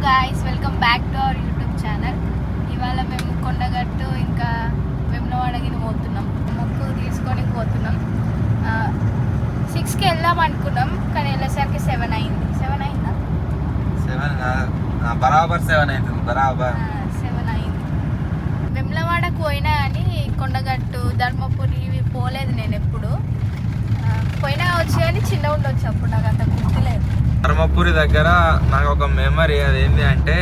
Guys, welcome back to our YouTube channel. ఇవాళ మేము కొండగట్టు ఇంకా వేములవాడకి పోతున్నాం. మొక్కు తీసుకొని పోతున్నాం. 6కి వెళ్దాం అనుకున్నాం, కానీ వెళ్ళేసరికి 7 అయింది. 7 అయిందా? 7 బరాబర్ 7 అవుతుంది. బరాబర్ 7 అయింది. వేములవాడకు పోయినా కానీ కొండగట్టు, ధర్మపురి ఇవి పోలేదు నేను ఎప్పుడు. పోయినా వచ్చి కానీ చిన్న ఉండొచ్చు, అప్పుడు నాకు అంత గుర్తులేదు. ధర్మపురి దగ్గర నాకు ఒక మెమరీ, అదేంటి అంటే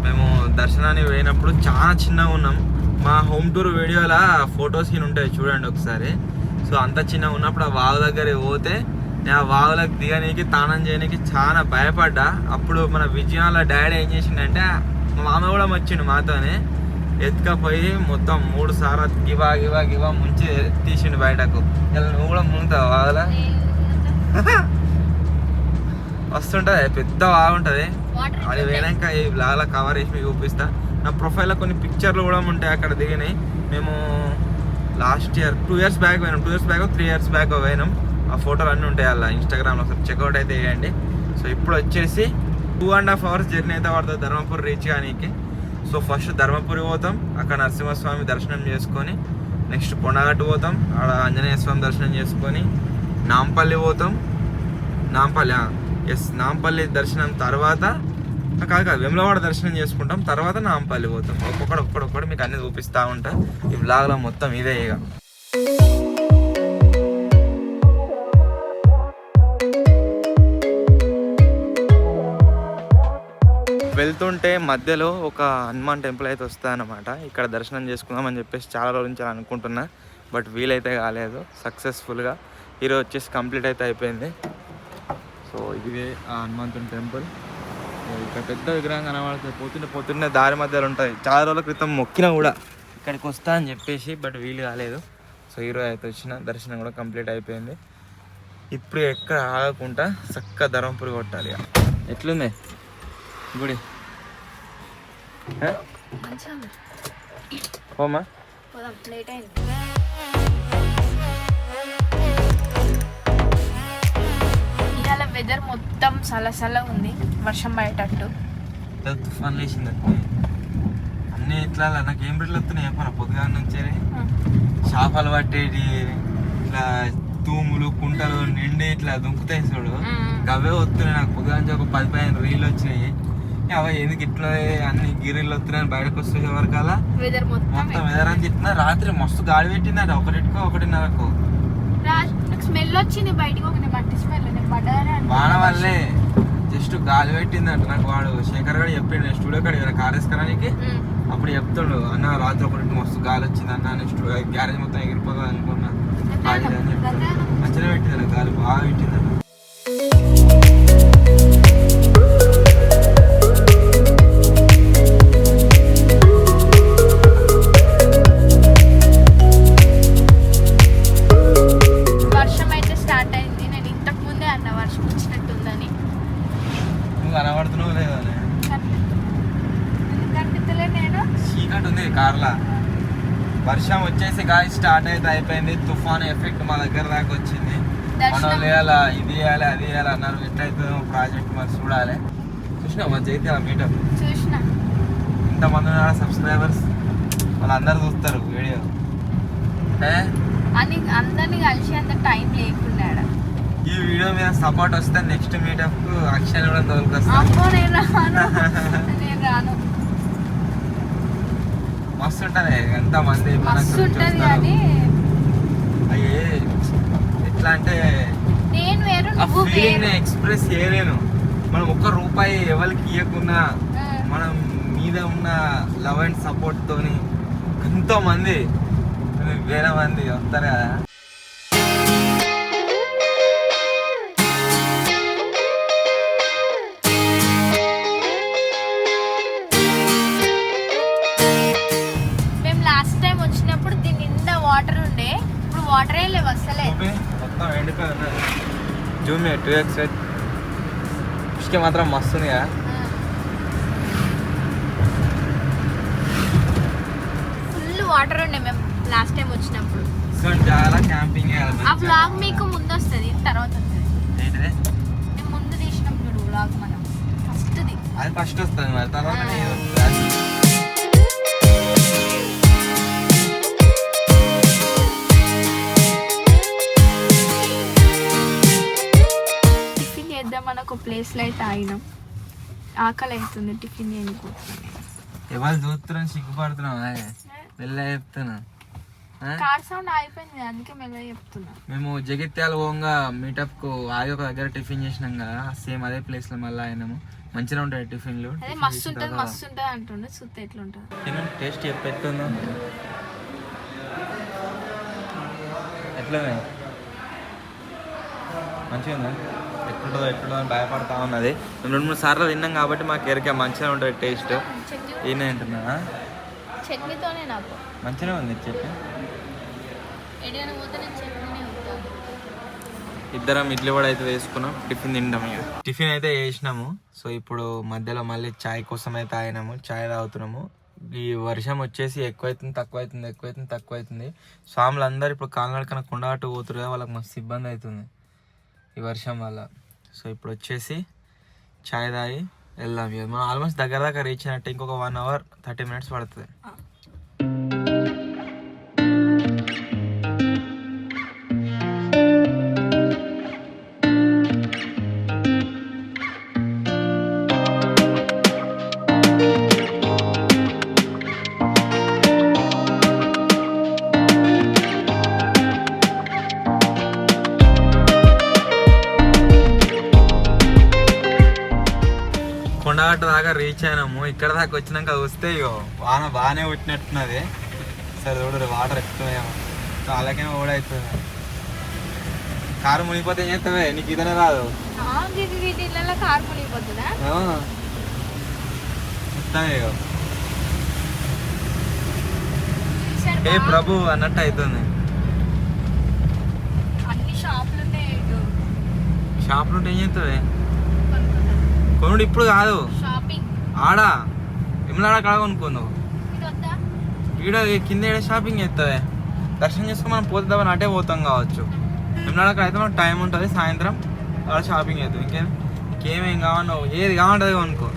మేము దర్శనానికి పోయినప్పుడు చాలా చిన్నగా ఉన్నాం. మా హోమ్ టూర్ వీడియోలో ఫొటోస్ ఉంటాయి చూడండి ఒకసారి. సో అంత చిన్నగా ఉన్నప్పుడు ఆ వాగు దగ్గరికి పోతే నేను ఆ వాగులకు దిగనీకి తానం చేయడానికి చాలా భయపడ్డా. అప్పుడు మన విజయాల డాడీ ఏం చేసిండంటే, మా మామ కూడా వచ్చిండు మాతోనే, ఎత్తుకపోయి మొత్తం 3 సార్లు గివా గివా గివా ముంచి తీసిండు బయటకు. ఇలా నువ్వు కూడా మునుగుతావు వాగులా? వస్తుంటుంది, పెద్ద బాగుంటుంది. అది పోయినాక ఈ బ్లాగ్లో కవర్ చేసి మీకు చూపిస్తా. నా ప్రొఫైల్లో కొన్ని పిక్చర్లు కూడా ఉంటాయి అక్కడ దిగినాయి. మేము లాస్ట్ ఇయర్ 2 years బ్యాక్ పోయినాం. 2 years బ్యాక్ 3 years బ్యాక్ పోయినాం. ఆ ఫోటోలు అన్నీ ఉంటాయి అలా ఇన్స్టాగ్రామ్లో, ఒకసారి చెక్అవుట్ అయితే వేయండి. సో ఇప్పుడు వచ్చేసి 2.5 hours జర్నీ అయితే పడుతుంది ధర్మపురి రీచ్ కానీకి. సో ఫస్ట్ ధర్మపురి పోతాం, అక్కడ నరసింహస్వామి దర్శనం చేసుకొని నెక్స్ట్ కొండగట్టు పోతాం, అక్కడ ఆంజనేయ స్వామి దర్శనం చేసుకొని నాంపల్లి పోతాం. నాంపల్లి దర్శనం తర్వాత కాదు వేములవాడ దర్శనం చేసుకుంటాం, తర్వాత నాంపల్లి పోతాం. ఒక్కొక్కటి మీకు అన్ని చూపిస్తూ ఉంటా. ఈ బ్లాగ్లో మొత్తం ఇదే. ఇక వెళ్తుంటే మధ్యలో ఒక హనుమాన్ టెంపుల్ అయితే వస్తుందన్నమాట. ఇక్కడ దర్శనం చేసుకుందామని చెప్పేసి చాలా రోజుల నుంచి అనుకుంటున్నా, బట్ వీలైతే కాలేదు. సక్సెస్ఫుల్గా ఈరోజు వచ్చేసి కంప్లీట్ అయితే అయిపోయింది. సో ఇదే ఆ హనుమంతుని టెంపుల్. ఇక్కడ పెద్ద విగ్రహం కనబడుతుంది. పోతుండే దారి మధ్యలో ఉంటుంది. చాలా రోజుల క్రితం మొక్కినా కూడా ఇక్కడికి వస్తా అని చెప్పేసి, బట్ వీలు కాలేదు. సో ఈరోజు అయితే వచ్చిన దర్శనం కూడా కంప్లీట్ అయిపోయింది. ఇప్పుడు ఎక్కడ ఆగకుండా చక్కగా ధర్మపురి కొట్టాలి. ఎట్లుంది గుడి? పోమా, లేట్ అయింది. ఇవాళ వెదర్ మొత్తం సలసల ఉంది, వర్షం పడేటట్టు. తుఫాన్ లేచింది అన్నీ. ఇట్లా నాకు ఏం బిడ్డలు వస్తున్నాయి చెప్పాను. పొద్దుగా నుంచి చేపలు పట్టేటి ఇట్లా తూములు కుంటలు నిండి ఇట్లా దుంకుతాయి చూడు, అవే వస్తున్నాయి నాకు. పొద్దుగా నుంచి ఒక 10-15 రీళ్ళు వచ్చినాయి. అవి ఎందుకు ఇట్లా అన్ని గిరిలు వస్తున్నాయి బయటకు వస్తే వరకల్లా మొత్తం వెదర్ అని చెప్పిన. రాత్రి మస్తు గాలి పెట్టిందట, 1-1:30కు. స్మెల్ వచ్చింది బయటకు, ఒక మట్టి స్మెల్. వాన వల్లే జస్ట్ గాలి పెట్టిందట. నాకు వాడు శేఖర్ గారు చెప్పిండు, స్టూడియో కాడ కార్ వేసుకోవడానికి. అప్పుడు చెప్తాడు, అన్న రాత్రి 1 మస్తు గాలి వచ్చింది అన్న, నెక్స్ట్ గ్యారేజ్ మొత్తం ఎగిరిపోతుంది అనుకున్నా. మంచిగా పెట్టిందట గాలి, బాగా పెట్టిందట. చీకటి ఉంది కార్లా. వర్షం వచ్చేసి గాలి స్టార్ట్ అయితే అయిపోయింది. తుఫాన్ ఎఫెక్ట్ మా దగ్గర దాకా వచ్చింది. మనం వేయాలా, ఇది వేయాలి, అది వేయాలి అన్నారు. ఎట్లయితే ప్రాజెక్ట్ మరి చూడాలి. చూసినా మంచి అయితే మీటప్ చూసిన ఇంతమంది ఉన్నారు సబ్స్క్రైబర్స్, వాళ్ళందరూ చూస్తారు వీడియో. అందరినీ కలిసి అంత టైం లేకుండా ఈ వీడియో మీద సపోర్ట్ వస్తే నెక్స్ట్ మీటప్ కు అక్షయ్ కూడా తోలుకొస్తా. నేను రాను. మస్తు ఉంటుంది, ఎంతమంది అయ్యే. ఎట్లా అంటే ఫీలింగ్ ఎక్స్ప్రెస్ చేయలేను. మనం ₹1 ఎవరికి ఇవ్వకున్నా మనం మీద ఉన్న లవ్ అండ్ సపోర్ట్ తోని ఎంతో మంది, వేల మంది వస్తారు కదా. వాటర్ ఉండే, ఇప్పుడు వాటర్ ఏ లేవు అసలే. మొత్తం ఎండిపోయి ఉన్నది. జూమ్ 2x ఇసుక మాత్రం మస్తుంది కదా. ఫుల్ వాటర్ ఉండే మేము లాస్ట్ టైం వచ్చినప్పుడు. చాలా క్యాంపింగ్. ఆ వ్లాగ్ మీకు ముందు వస్తుంది, తర్వాత వస్తుంది. నేను ముందు తీసినాం చూడు వ్లాగ్, మనం ఫస్ట్ది. అది ఫస్ట్ వస్తుంది మరి తర్వాత టిఫిన్ చేద్దామని ఒక ప్లేస్లో అయితే ఆగినాం. ఆకలి అవుతుంది టిఫిన్ చేయకపోతున్నాం. ఎవరు చూస్తున్నాను సిగ్గుపడుతున్నాం మెల్ల చెప్తున్నా. కార్ సౌండ్ అయిపోయింది అందుకే మెల్లగా చెప్తున్నా. మేము జగిత్యాల పోగా మీటప్ కు ఆగి ఒక దగ్గర టిఫిన్ చేసినాం కదా, సేమ్ అదే ప్లేస్ లో మళ్ళీ అయినాము. మంచిగా ఉంటాయి టిఫిన్లు. అదే మస్తు ఉంటుంది అంటుండే. సుత్త ఎట్లుంటుంది టేస్ట్ చెప్పెట్టుందో ఎట్లా మంచిగా ఉందా? ఎట్లుంటుందో అని భయపడతా ఉన్నది. మేము 2-3 సార్లు తిన్నాం కాబట్టి మాకు ఎరికే మంచిగా ఉంటుంది టేస్ట్. ఈయన తింటున్నా చట్నీతోనే నాకు మంచిగా ఉంది చెప్పి. ఇద్దరం ఇడ్లీ కూడా అయితే వేసుకున్నాం, టిఫిన్ తింటాం. ఇక టిఫిన్ అయితే వేసినాము. సో ఇప్పుడు మధ్యలో మళ్ళీ చాయ్ కోసం అయితే ఆగినాము, చాయ్ తాగుతున్నాము. ఈ వర్షం వచ్చేసి ఎక్కువైతుంది తక్కువ అవుతుంది. స్వాములు అందరు ఇప్పుడు కాలినడకన కొండగట్టు పోతురు కదా, వాళ్ళకి మస్తు ఇబ్బంది అవుతుంది ఈ వర్షం వల్ల. సో ఇప్పుడు వచ్చేసి చాయ్ తాగి వెళ్దాం. మనం ఆల్మోస్ట్ దగ్గర రీచ్ అయినట్టు. ఇంకొక 1 hour 30 minutes పడుతుంది. కొండగట్ట దాకా రీచ్ అయినాము. ఇక్కడ దాకా వచ్చినాక వస్తే ఇగో వాన బాగానే పుట్టినట్టున్నది. సరే చూడరు వాటర్ ఎక్కుతున్నాయేమో, అలాగేమో కూడా అవుతుంది. కారు మునిగిపోతే ఏం చేస్తావే? నీకు ఇదనే రాదు. కారు మునిగిపోతుందా? ఇగో ఏ ప్రభు అన్నట్టు అవుతుంది. అన్ని షాపులు ఉంటే ఏం చేస్తావే? కొనుడు ఇప్పుడు కాదు, ఆడా విమలాడ కాడ కొనుక్కుందావు. ఈడ కింద షాపింగ్ చేస్తావే? దర్శనం చేసుకుని మనం పోతుందామని అటే పోతాం కావచ్చు. విమలాడ కాడ అయితే మనకు టైం ఉంటుంది, సాయంత్రం అలా షాపింగ్ చేద్దాం. ఇంకేమేం కావాలో ఏది కావాలంటే కొనుక్కో.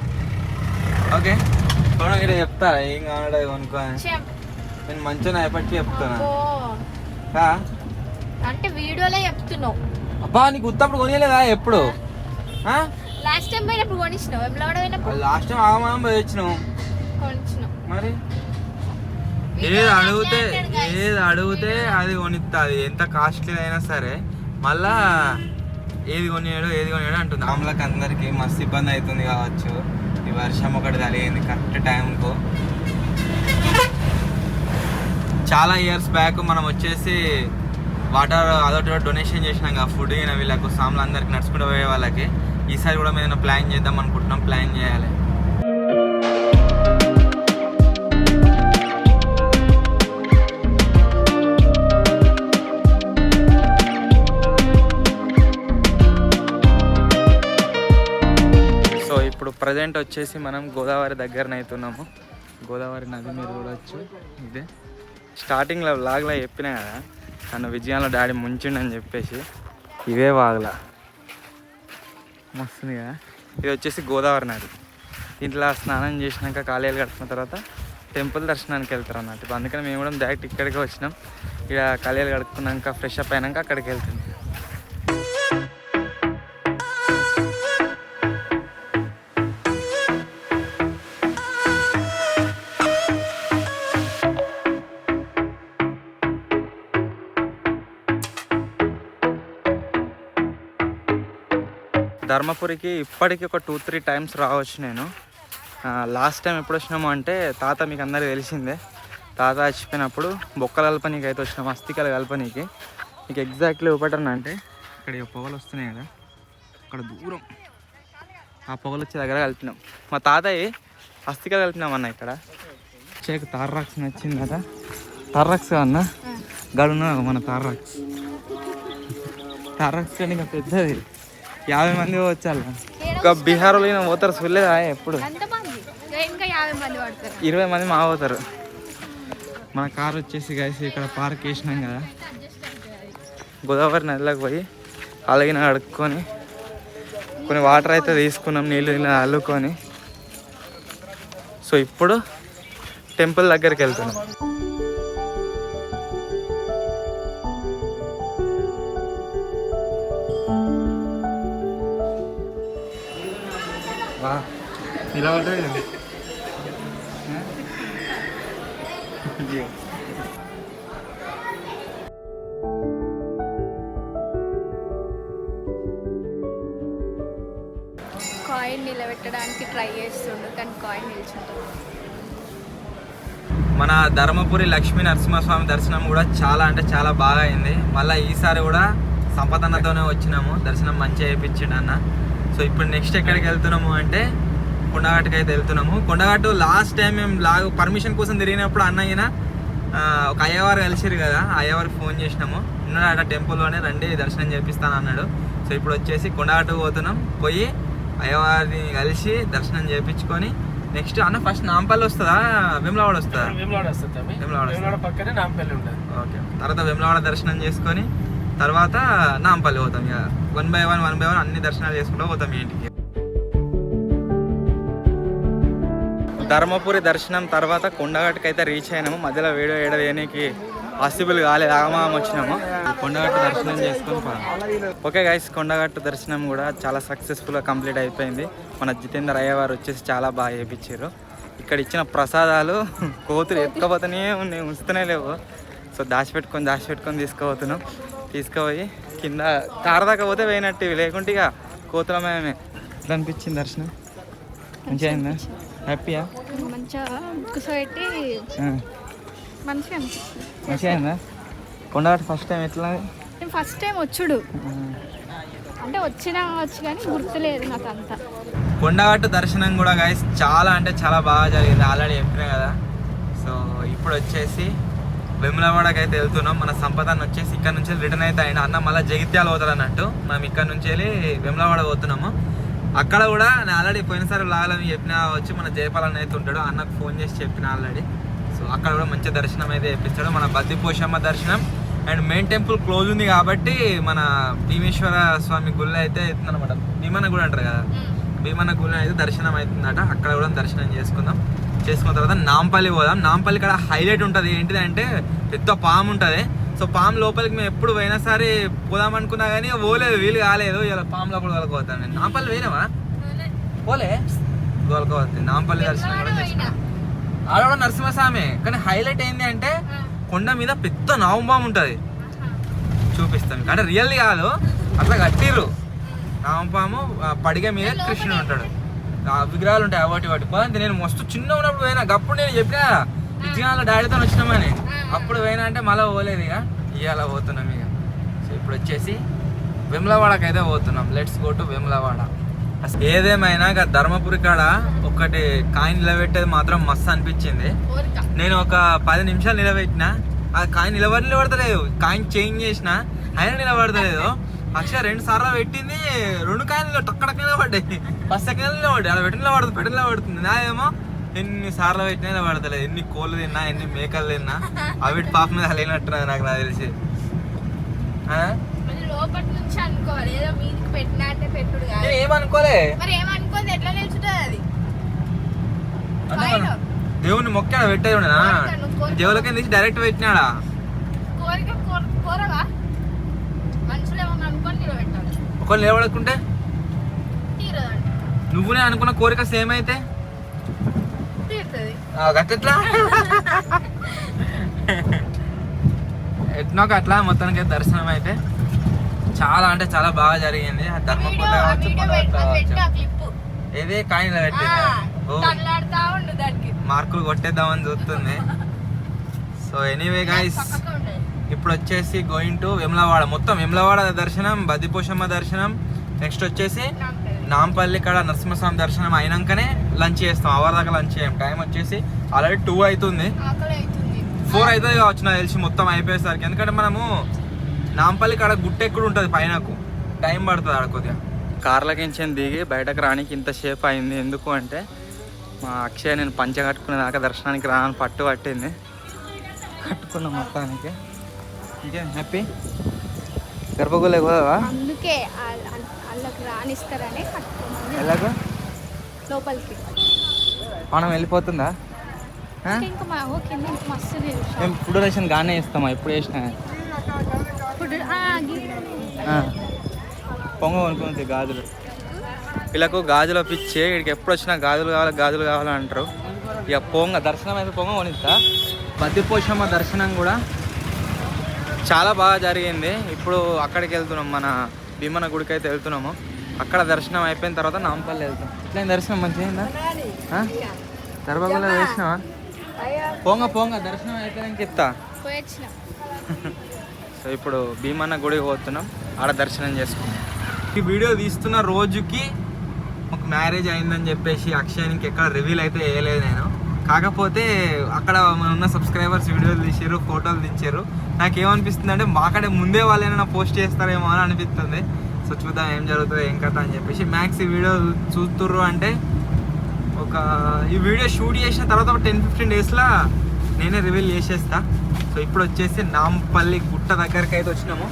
ఓకే ఇక్కడ చెప్తా ఏం కావాలంటే కొనుక్కో అని. నేను మంచిగా ఎప్పటికీ చెప్తున్నా అంటే వీడియోలో చెప్తున్నావు. అబ్బా నీకు ఉత్తప్పుడు కొనియలేదా ఎప్పుడు? లాస్ట్ టైం పోయినప్పుడు కొనిచ్చినావు. లాస్ట్ టైం ఆగమనం పోయి వచ్చినావు మరి. ఏది అడిగితే అది కొనిస్తా. అది ఎంత కాస్ట్లీ అయినా సరే మళ్ళా ఏది కొనియాడు అంటుంది. ఆమెలకు అందరికి మస్తు ఇబ్బంది అవుతుంది కావచ్చు. ఈ వర్షం ఒకటి తగిలింది కరెక్ట్ టైంకు. చాలా ఇయర్స్ బ్యాక్ మనం వచ్చేసి వాటర్ అదొకటి డొనేషన్ చేసినాం కదా, ఫుడ్ అయినా వీళ్ళకు సాములు అందరికి నడుచుకుంటూ పోయే వాళ్ళకి. ఈసారి కూడా మేము ప్లాన్ చేద్దాం అనుకుంటున్నాం, ప్లాన్ చేయాలి. సో ఇప్పుడు ప్రజెంట్ వచ్చేసి మనం గోదావరి దగ్గరనైతున్నాము. గోదావరి నది మీరు చూడవచ్చు. ఇదే స్టార్టింగ్లో వ్లాగ్లో చెప్పినా కదా, నన్ను విజయంలో డాడీ ముంచిండని చెప్పేసి. ఇవే వాగులా మస్తుంది కదా. ఇది వచ్చేసి గోదావరి నది. ఇంట్లో స్నానం చేసినాక కాలేయాలు కట్టుకున్న తర్వాత టెంపుల్ దర్శనానికి వెళ్తారు అన్నట్టు. అందుకని మేము కూడా డైరెక్ట్ ఇక్కడికే వచ్చినాం. ఇక్కడ కాలేయాలు కడుక్కున్నాక ఫ్రెష్ అప్ అయినాక అక్కడికి వెళ్తుంది. ధర్మపురికి ఇప్పటికి ఒక 2-3 times రావచ్చు నేను. లాస్ట్ టైం ఎప్పుడు వచ్చినాము అంటే తాత మీకు అందరికీ తెలిసిందే, తాత చచ్చిపోయినప్పుడు బొక్కలు కలపనీకి అయితే వచ్చినాము, అస్థికలు కలపనీకి. మీకు ఎగ్జాక్ట్లీ ఒకటన్నా అంటే ఇక్కడ పొగలు వస్తున్నాయి కదా, అక్కడ దూరం ఆ పొగలు వచ్చే దగ్గర కలిపినాం. మా తాతయ్య అస్థికలు కలిపినామన్న. ఇక్కడ చేకు తార్రాక్స్ నచ్చింది కదా, తార్రాక్స్ అన్న గడున్నా మన తార్రాక్స్ కానీ ఇంకా పెద్దది 50 మంది వచ్చారు. ఇంకా బీహార్లో పోతారు చూడలేదా ఎప్పుడు? 20 మంది మా పోతారు. మన కార్ వచ్చేసి కలిసి ఇక్కడ పార్క్ వేసినాం కదా, గోదావరి నదిలోకి పోయి అలాగే అడుక్కొని కొన్ని వాటర్ అయితే తీసుకున్నాం, నీళ్ళు అల్లుకొని సో ఇప్పుడు టెంపుల్ దగ్గరికి వెళ్తున్నాం. ఇలా ఉంటుంది. కాయిన్ నిలబెట్టడానికి ట్రై చేస్తుండు కానీ కాయిన్ నిల్చుంటుంది. మన ధర్మపురి లక్ష్మీ నరసింహస్వామి దర్శనం కూడా చాలా అంటే చాలా బాగా అయింది. మళ్ళీ ఈసారి కూడా సంపదన్నతోనే వచ్చినాము, దర్శనం మంచిగా చేయించిండు అన్న. సో ఇప్పుడు నెక్స్ట్ ఎక్కడికి వెళ్తున్నాము అంటే కొండగట్టుకి అయితే వెళ్తున్నాము. కొండగట్టు లాస్ట్ టైం మేము పర్మిషన్ కోసం తిరిగినప్పుడు అన్నయ్యన ఒక అయ్యవారు కలిసిరు కదా, అయ్యవారికి ఫోన్ చేసినాము, ఉన్నాడు అక్కడ టెంపుల్లోనే, రండి దర్శనం చేపిస్తాను అన్నాడు. సో ఇప్పుడు వచ్చేసి కొండగట్టుకు పోతున్నాం. పోయి అయ్యవారిని కలిసి దర్శనం చేయించుకొని నెక్స్ట్ అన్న ఫస్ట్ నాంపల్లి వస్తుందా వేములవాడ వస్తుందా? వేములవాడ పక్కనే నాంపల్లి ఉంటుంది. ఓకే, తర్వాత వేములవాడ దర్శనం చేసుకొని తర్వాత నాంపల్లి పోతాం. ఇక 1 by 1 అన్ని దర్శనాలు చేసుకుంటూ పోతాం ఇంటికి. ధర్మపురి దర్శనం తర్వాత కొండగట్టుకు అయితే రీచ్ అయినాము. మధ్యలో వీడియో ఏడదేనికి పాసిబుల్ కాలేదు, ఆగమాగం వచ్చినాము. కొండగట్టు దర్శనం చేసుకొని పోయాము. ఓకే గైస్, కొండగట్టు దర్శనం కూడా చాలా సక్సెస్ఫుల్గా కంప్లీట్ అయిపోయింది. మన జితేందర్ అయ్యవారు వచ్చేసి చాలా బాగా చేయించారు. ఇక్కడ ఇచ్చిన ప్రసాదాలు కోతులు ఎత్తుకపోతూనే ఉన్నాయి, ఉంచుతూనే లేవు. సో దాచిపెట్టుకొని తీసుకుపోయి కింద కారు దాకా పోతే పోయినట్టు, లేకుంటే ఇక కోతులమయమే. ఎట్లా అనిపించింది దర్శనం? మంచిగా అయిందా? హ్యాపీయా? మంచిగా కూర్చోబెట్టి మంచిగా అయిందా? కొండగట్టు ఫస్ట్ టైం ఎట్లా? నేను ఫస్ట్ టైం వచ్చుడు అంటే వచ్చు కానీ గుర్తులేదు నాకు అంతా. కొండగట్టు దర్శనం కూడా గైస్ చాలా అంటే చాలా బాగా జరిగింది, ఆల్రెడీ చెప్పినా కదా. సో ఇప్పుడు వచ్చేసి వేములవాడకి అయితే వెళ్తున్నాం. మన సంపదాన్ని వచ్చేసి ఇక్కడ నుంచి రిటర్న్ అయితే అయినా అన్న మళ్ళీ జగిత్యాల పోతాడు అన్నట్టు. మనం ఇక్కడ నుంచి వెళ్ళి వేములవాడ పోతున్నాము. అక్కడ కూడా నేను ఆల్రెడీ పోయినసారి లాగాలని చెప్పిన వచ్చి మన జయపాలన్న అయితే ఉంటాడు, అన్నకు ఫోన్ చేసి చెప్పిన ఆల్రెడీ. సో అక్కడ కూడా మంచి దర్శనం అయితే చేపిస్తాడు. మన బద్దిపోషమ్మ దర్శనం అండ్ మెయిన్ టెంపుల్ క్లోజ్ ఉంది కాబట్టి మన భీమేశ్వర స్వామి గుళ్ళ అయితే అవుతుందన్నమాట. భీమన్న గుడి అంటారు కదా, భీమన్న గుళ్ళ అయితే దర్శనం అవుతుందట. అక్కడ కూడా దర్శనం చేసుకున్న తర్వాత నాంపల్లి పోదాం. నాంపల్లి ఇక్కడ హైలైట్ ఉంటుంది ఏంటిదంటే పెద్ద పాము ఉంటుంది. సో పాము లోపలికి మేము ఎప్పుడు పోయినా సరే పోదాం అనుకున్నా కానీ పోలేదు, వీలు కాలేదు. ఇలా పాము లోపల తోలుకోవద్దాం. నేను నాంపల్లి పోయినావా? పోలే, తోలుకోవద్దు. నాంపల్లి దర్శనం కూడా చేసుకున్నాం. ఆడ కూడా నరసింహస్వామి, కానీ హైలైట్ ఏంటి అంటే కొండ మీద పెద్ద నాగంపాము ఉంటుంది. చూపిస్తాం, అంటే రియల్ కాదు, అట్లా కట్టిర్రు నాగంపాము. పడిగ మీద కృష్ణుడు ఉంటాడు, విగ్రహాలు ఉంటాయి వాటి పోదంటే. నేను మస్తు చిన్న ఉన్నప్పుడు పోయినా, అప్పుడు నేను చెప్పినా విజయాల డాడీతో వచ్చినామని. అప్పుడు పోయినా అంటే మళ్ళీ పోలేదు, ఇవాళ పోతున్నాం ఇక. సో ఇప్పుడు వచ్చేసి వేములవాడకి అయితే పోతున్నాం. Let's go to Vemulawada. ఏదేమైనా ధర్మపురి కాడ ఒకటి కాయిన్ నిలబెట్టేది మాత్రం మస్తు అనిపించింది. నేను ఒక 10 నిమిషాలు నిలబెట్టిన, ఆ కాయిన్ నిలబడతలేదు. కాయిన్ చేంజ్ చేసిన అయినా నిలబడతలేదు. అక్షయ 2 సార్లు పెట్టింది, 2 కాయిన్లు టక్కడక్క నిలబడ్డాయి. 10 సెకండ్లు నిలబడ్డాయి. అలా పెట్టి నిలబడుతుంది. నాదేమో ఎన్ని సార్లు పెట్టినా నిలబడతలేదు. ఎన్ని కోళ్ళు తిన్నా, ఎన్ని మేకలు తిన్నా అవి పాప మీద లేనట్టున్నది నాకు తెలిసి. లోపటి నుంచి అనుకోవాలి, ఏదో మీదికి పెట్టినా అంటే పెట్టుడు కాదు. ఏమనుకోలే, మరి ఏమనుకోదు, ఎట్లా నిల్చుంటుంది అది? దేవుని మొక్కాడ పెట్టేది ఉండనా? దేవులకి తీసి డైరెక్ట్ పెట్టినాడా? కోరిక కోరగా మనుషులు ఏమన్నా అనుకొని నిలబెట్టాలి. ఒకళ్ళు నిలబడకుంటే తీరదండి. నువ్వునే అనుకున్న కోరిక సేమ్ అయితే తీరుతుంది. గట్లా ఎట్నోక అట్లా మొత్తానికి దర్శనం అయితే చాలా అంటే చాలా బాగా జరిగింది. ఏదే కాయిన్ మార్కులు కొట్టేద్దామని చూస్తుంది. సో ఎనీవే గైస్, ఇప్పుడు వచ్చేసి గోయింగ్ టు వేములవాడ. మొత్తం వేములవాడ దర్శనం, బద్దిపోషమ్మ దర్శనం, నెక్స్ట్ వచ్చేసి నాంపల్లి కాడ నరసింహస్వామి దర్శనం అయినాకనే లంచ్ చేస్తాం. అవర్ దాకా లంచ్ చేయం. టైం వచ్చేసి ఆల్రెడీ 2 అవుతుంది, 4 అవుతుంది కావచ్చు నాకు తెలిసి మొత్తం అయిపోయేసరికి. ఎందుకంటే మనము నాంపల్లి కాడ గుట్ట ఎక్కడ ఉంటుంది, పైనకు టైం పడుతుంది ఆడ కొద్దిగా. కార్లకించి దిగి బయటకు రానికి ఇంత షేప్ అయింది. ఎందుకు అంటే మా అక్షయ నేను పంచ కట్టుకునే దాకా దర్శనానికి రాని పట్టింది. కట్టుకున్నాం మొత్తానికి. ఇంకేం హ్యాపీ? గర్భగులే పోదావా? అందుకే వాళ్ళకి రానిస్తారనే కట్టుకున్నాను. ఎలాగో లోపలికి మనం వెళ్ళిపోతుందా? ఇంకా మా ఓకే ఇంకా మస్తు మేము ఫుడ్ రేషన్ గానే ఇస్తామా ఎప్పుడు వేసినా ఫుడ్ పొంగ కొనుక్కుంది గాజులు. వీళ్ళకు గాజులు పిచ్చే, వీడికి ఎప్పుడు వచ్చినా గాజులు కావాలి అంటారు. ఇక పొంగ దర్శనం అయితే పొంగ కొనిస్తా. బద్దిపోషమ్మ దర్శనం కూడా చాలా బాగా జరిగింది. ఇప్పుడు అక్కడికి వెళ్తున్నాం, మన భీమన గుడికి అయితే వెళ్తున్నాము. అక్కడ దర్శనం అయిపోయిన తర్వాత నాంపల్లి వెళ్తాం. ఇట్లా దర్శనం మంచిగా అయిందా? గర్భగుడిలో వేసినావా? పొంగ దర్శనం అయిపోయాక చెప్తా. సో ఇప్పుడు భీమన్న గుడికి పోతున్నాం, ఆడ దర్శనం చేసుకున్నాం. ఈ వీడియో తీస్తున్న రోజుకి ఒక మ్యారేజ్ అయిందని చెప్పేసి అక్షయానికి ఎక్కడ రివీల్ అయితే వేయలేదు నేను. కాకపోతే అక్కడ ఉన్న సబ్స్క్రైబర్స్ వీడియోలు తీసారు, ఫోటోలు దించారు. నాకేమనిపిస్తుంది అంటే మాకంటే ముందే వాళ్ళు ఏమైనా పోస్ట్ చేస్తారేమో అని అనిపిస్తుంది. సో చూద్దాం ఏం జరుగుతుందో ఏం కథ అని చెప్పేసి. మ్యాక్స్ ఈ వీడియో చూస్తుర్రు అంటే ఈ వీడియో షూట్ చేసిన తర్వాత ఒక 10-15 డేస్లో నేనే రివీల్ చేసేస్తా. సో ఇప్పుడు వచ్చేసి నాంపల్లి గుట్ట దగ్గరికి అయితే వచ్చినాము.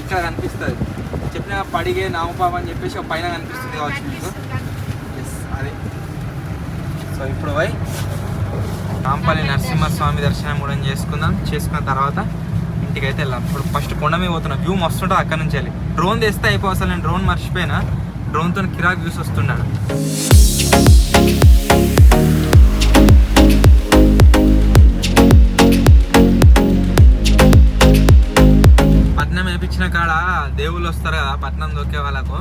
ఇక్కడ కనిపిస్తుంది చెప్పిన పడిగే నామపాప అని చెప్పేసి ఒక పైన కనిపిస్తుంది కావచ్చు మీకు. ఎస్ అది. సో ఇప్పుడు పోయి నాంపల్లి నరసింహస్వామి దర్శనం కూడా చేసుకున్న తర్వాత ఇంటికి అయితే వెళ్ళాం. ఇప్పుడు ఫస్ట్ కొండ మీద పోతున్నాం. వ్యూ మస్తు ఉంటుంది అక్కడ నుంచి వెళ్ళి. డ్రోన్ తెస్తే అయిపో, అసలు నేను డ్రోన్ మర్చిపోయినా. డ్రోన్తో కిరాక్ వ్యూస్ వస్తున్నాడు. పట్నం వేయించిన కాడ దేవుళ్ళు వస్తారు కదా పట్నం దొక్కే వాళ్ళకు.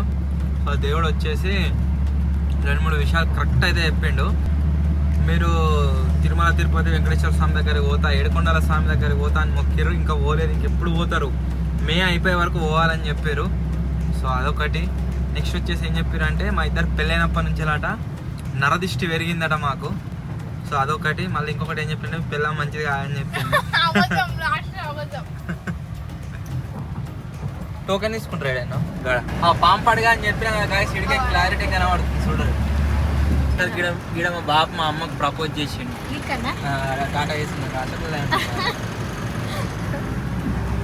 సో దేవుడు వచ్చేసి 2-3 విషయాలు కరెక్ట్ అయితే చెప్పిండు. మీరు తిరుమల తిరుపతి వెంకటేశ్వర స్వామి దగ్గరికి పోతా, ఏడుకొండల స్వామి దగ్గరికి పోతా అని మొక్కిరు. ఇంకా పోలేదు, ఇంకెప్పుడు పోతారు, మే అయిపోయే వరకు పోవాలని చెప్పారు. సో అదొకటి. నెక్స్ట్ వచ్చేసి ఏం చెప్పారు అంటే మా ఇద్దరు పెళ్ళైనప్పటి నుంచి అలాట నరదిష్టి పెరిగిందట మాకు. సో అదొకటి. మళ్ళీ ఇంకొకటి ఏం చెప్పిండే, పిల్ల మంచిది కాదని చెప్పింది. టోకెన్ తీసుకుంటారు ఏడైనా గడ పాంపడిగా అని చెప్పిన గాయస్. ఇడికే క్లారిటీ కనబడుతుంది చూడరు. గిడ మా బాబు మా అమ్మకు ప్రపోజ్ చేసిండు. కాటా వేసింది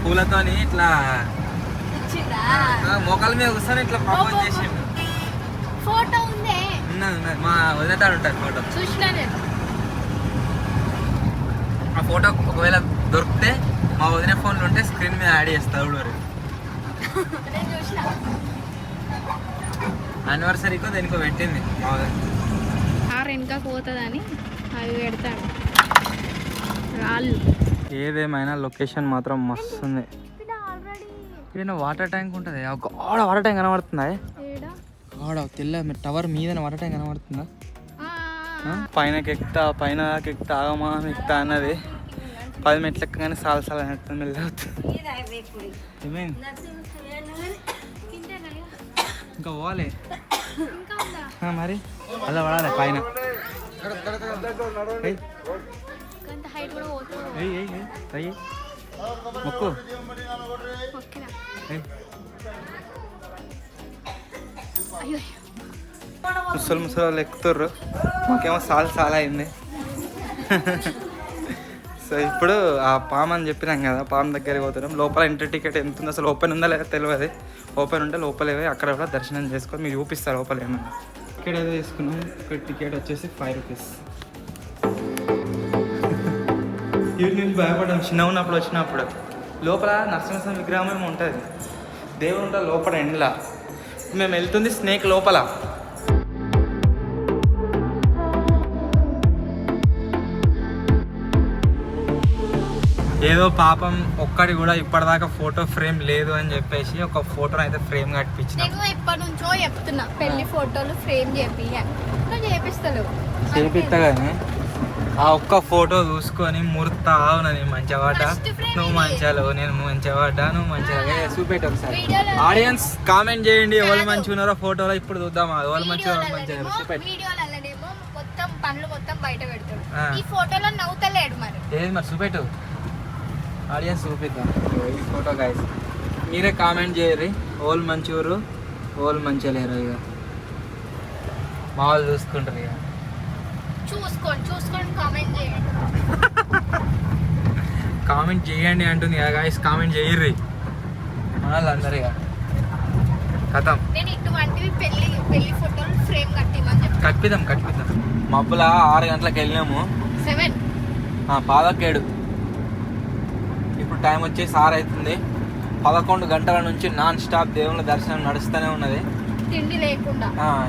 పూలతోని ఇట్లా మోకాల మీద కూర్చొని ఇట్లా ప్రపోజ్ చేసిండు. ఫోటో ఉందే మా వదిలేతాడు ఉంటుంది ఫోటో. చూసినా నేను ఆ ఫోటో ఒకవేళ దొరికితే మా వదిన ఫోన్లో ఉంటే స్క్రీన్ మీద యాడ్ చేస్తా. యానివర్సరీకో దేనికో పెట్టింది మా వదిన. వెనక పోతుందని అవి పెడతాడు రాళ్ళు. ఏదేమైనా లొకేషన్ మాత్రం మస్తు ఉంది. ఇక్కడ వాటర్ ట్యాంక్ ఉంటుంది. ఆడ వాటర్ ట్యాంక్ కనబడుతుందా? ఆడ తెల్ల టవర్ మీద వాటర్ ట్యాంక్ కనబడుతుందా? పైనకి ఎక్కుతా ఆగమా ఎక్కుతా అన్నది 10 మెట్లు ఎక్కగానే సాల మెల్ల అవుతుంది. ఏమైంది ఇంకా పోవాలి మరి అలా పడాలి పైన. మొక్కు ముసలి వాళ్ళు ఎక్కుతుర్రు, మాకేమో చాలా అయింది. సో ఇప్పుడు ఆ పామ్ అని చెప్పినాం కదా, పామ్ దగ్గరికి పోతున్నాం. లోపల ఎంట్రీ టికెట్ ఎంత ఉంది, అసలు ఓపెన్ ఉందా లేదా తెలియదు. ఓపెన్ ఉంటే లోపల అక్కడ కూడా దర్శనం చేసుకొని మీరు చూపిస్తారు లోపల ఏమన్నా. టికెట్ ఏదో తీసుకున్నాం. ఇక్కడ టికెట్ వచ్చేసి 5 రూపీస్. వీటి నుంచి భయపడ్డాం చిన్న ఉన్నప్పుడు వచ్చినప్పుడు. లోపల నరసింహస్వామి విగ్రహం ఏమో ఉంటుంది, దేవుడు ఉంటుంది లోపల ఎండ్లా. మేము వెళ్తుంది స్నేక్ లోపల. ఏదో పాపం ఒక్కడి కూడా ఇప్పటిదాకా ఫోటో ఫ్రేమ్ లేదు అని చెప్పేసి ఒక ఫోటోని అయితే ఫ్రేమ్ కట్టించిన. నేను ఇప్పటి నుంచో చెప్తున్నా పెళ్లి ఫోటోలు ఫ్రేమ్ చేపిస్తా కానీ ఆ ఒక్క ఫోటో చూసుకొని ముర్తా అవునని మంచిగా వాట, నువ్వు మంచిగా నేను మంచిగా వాట, నువ్వు మంచిగా చూపెట్టి ఒకసారి. ఆడియన్స్ కామెంట్ చేయండి ఎవరు మంచిగా ఉన్నారో ఫోటోలో. ఇప్పుడు చూద్దాం ఎవరు మంచిగా మంచిగా చూపెట్టి. మొత్తం పనులు మొత్తం బయట పెడతాడు, ఈ ఫోటోలో నవ్వుతలేడు. మరి ఏది మరి చూపెట్టు, ఆడియన్స్ చూపిద్దాం ఈ ఫోటో గైస్. మీరే కామెంట్ చేయరు ఓళ్ళు మంచివారు ఓళ్ళు మంచిగా లేరు. ఇక మా వాళ్ళు చూసుకుంటారు. ఇక చూసుకోండి కామెంట్ చేయండి. కామెంట్ చేయండి అంటుంది కదా గైస్, కామెంట్ చేయర్రి మన వాళ్ళు అందరు. ఇక కథం నేను ఇటువంటివి పెళ్లి ఫోటోలు ఫ్రేమ్ కట్టిమని చెప్పి కట్పిద్దాం మబ్బుల 6 గంటలకు వెళ్ళినాము 7 పాదకేడు ఇప్పుడు టైం వచ్చేసి 6 అవుతుంది 11 గంటల నుంచి నాన్ స్టాప్ దేవుళ్ళ దర్శనం నడుస్తూనే ఉన్నది తిండి లేకుండా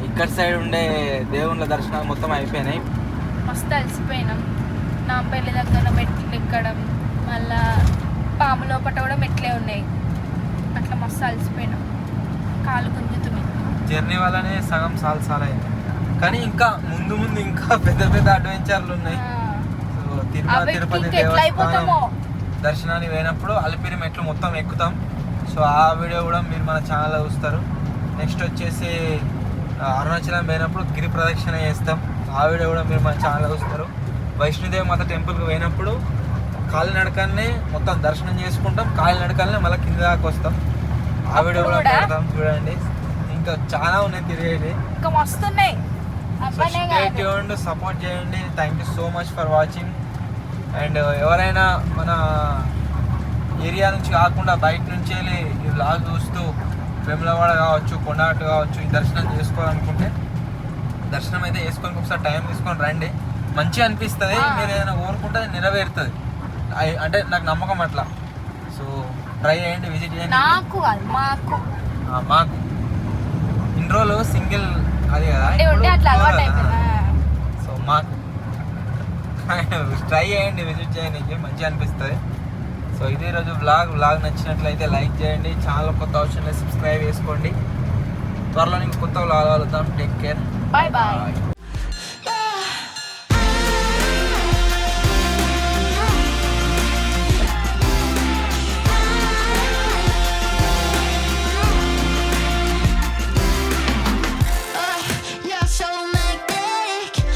ఇక్కడ సైడ్ ఉండే దేవుళ్ళ దర్శనాలు మొత్తం అయిపోయినాయి మస్తు అలసిపోయినాం నాంపల్లి దగ్గర మెట్లు ఎక్కడం మళ్ళా పాము లోపల కూడా మెట్లే ఉన్నాయి అట్లా మస్తు అలసిపోయినాం కాలు గుంజుతుంది జర్నీ వల్లనే సగం సాల్ అయింది కానీ ఇంకా ముందు ఇంకా పెద్ద అడ్వెంచర్లు ఉన్నాయి సో తిరుమల తిరుపతి దేవస్థానం దర్శనానికి పోయినప్పుడు అలిపిరి మెట్లు మొత్తం ఎక్కుతాం సో ఆ వీడియో కూడా మీరు మన ఛానల్లో చూస్తారు నెక్స్ట్ వచ్చేసి అరుణాచలం పోయినప్పుడు గిరి ప్రదక్షిణ చేస్తాం ఆ వీడియో కూడా మీరు మన ఛానల్లో చూస్తారు వైష్ణోదేవి మాత టెంపుల్కి పోయినప్పుడు కాలినడకనే మొత్తం దర్శనం చేసుకుంటాం కాలినడకనే మళ్ళీ కింద దాకా వస్తాం ఆ వీడియో కూడా పెడతాం చూడండి ఇంకా చాలా ఉన్నాయి తిరిగేది ఇంకా మస్తున్నాయి సపోర్ట్ చేయండి thank you so much for watching and ఎవరైనా మన ఏరియా నుంచి కాకుండా బయట నుంచి వెళ్ళి ఈ వ్లాగ్ చూస్తూ వేములవాడ కావచ్చు కొండగట్టు కావచ్చు ఈ దర్శనం చేసుకోవాలనుకుంటే దర్శనం అయితే చేసుకొని ఒకసారి టైం తీసుకొని రండి మంచిగా అనిపిస్తుంది మీరు ఏదైనా కోరుకుంటే నెరవేరుతుంది అంటే నాకు నమ్మకం అట్లా సో ట్రై చేయండి విజిట్ చేయండి మాకు ఇన్ని రోజులు సింగిల్ అది కదా సో మాకు ట్రై చేయండి విజిట్ చేయండి మంచిగా అనిపిస్తుంది సో ఇదే రోజు వ్లాగ్ నచ్చినట్లయితే లైక్ చేయండి ఛానల్ కొత్త ఆప్షన్లో సబ్స్క్రైబ్ చేసుకోండి త్వరలో కొత్త వ్లాగ్ కలుద్దాం టేక్ కేర్ బాయ్